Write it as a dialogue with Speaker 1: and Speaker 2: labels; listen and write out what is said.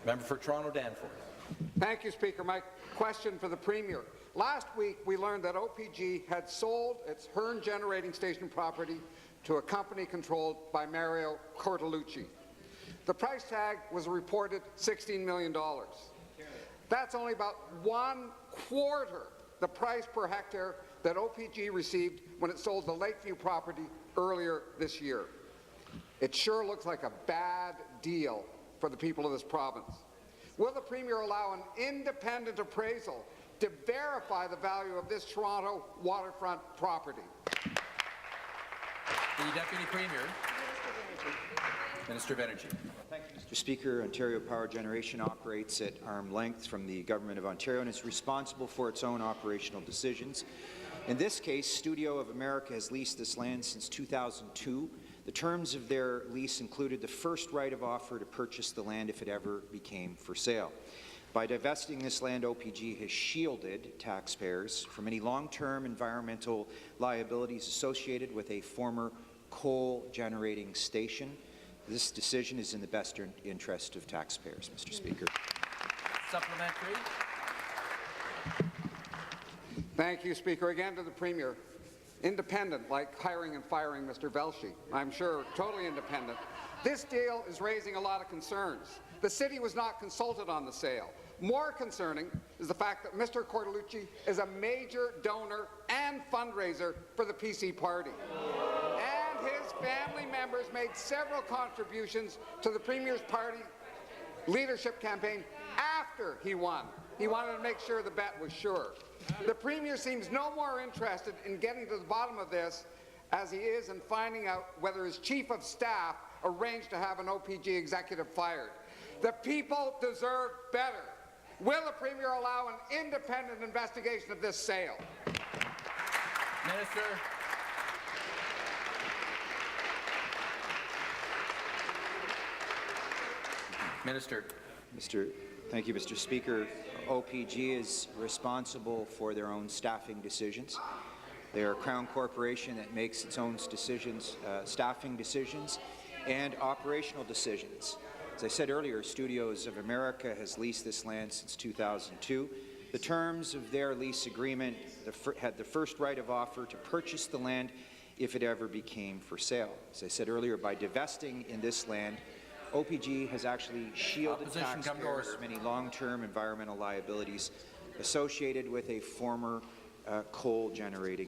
Speaker 1: Member for Toronto Danforth.
Speaker 2: Thank you, Speaker. My question for the Premier. Last week, we learned that OPG had sold its Hearn generating station property to a company controlled by Mario Cortellucci. The price tag was reported $16 million. That's only about 1/4 the price per hectare that OPG received when it sold the Lakeview property earlier this year. It sure looks like a bad deal for the people of this province. Will the Premier allow an independent appraisal to verify the value of this Toronto waterfront property?
Speaker 1: The Deputy Premier. Minister of Energy.
Speaker 3: Thank you, Mr. Speaker. Ontario Power Generation operates at arm's length from the Government of Ontario and is responsible for its own operational decisions. In this case, Studio of America has leased this land since 2002. The terms of their lease included the first right of offer to purchase the land if it ever became for sale. By divesting this land, OPG has shielded taxpayers from any long-term environmental liabilities associated with a former coal-generating station. This decision is in the best interest of taxpayers, Mr. Speaker.
Speaker 1: Supplementary.
Speaker 2: Thank you, Speaker. Again to the Premier. Independent, like hiring and firing Mr. Velshi. I'm sure totally independent. This deal is raising a lot of concerns. The city was not consulted on the sale. More concerning is the fact that Mr. Cortellucci is a major donor and fundraiser for the PC party. And his family members made several contributions to the Premier's party leadership campaign after he won. He wanted to make sure the bet was sure. The Premier seems no more interested in getting to the bottom of this as he is in finding out whether his Chief of Staff arranged to have an OPG executive fired. The people deserve better. Will the Premier allow an independent investigation of this sale?
Speaker 1: Minister. Minister.
Speaker 3: Thank you, Mr. Speaker. OPG is responsible for their own staffing decisions. They are a Crown corporation that makes its own decisions, staffing decisions and operational decisions. As I said earlier, Studios of America has leased this land since 2002. The terms of their lease agreement had the first right of offer to purchase the land if it ever became for sale. As I said earlier, by divesting in this land, OPG has actually shielded taxpayers from any long-term environmental liabilities associated with a former coal-generating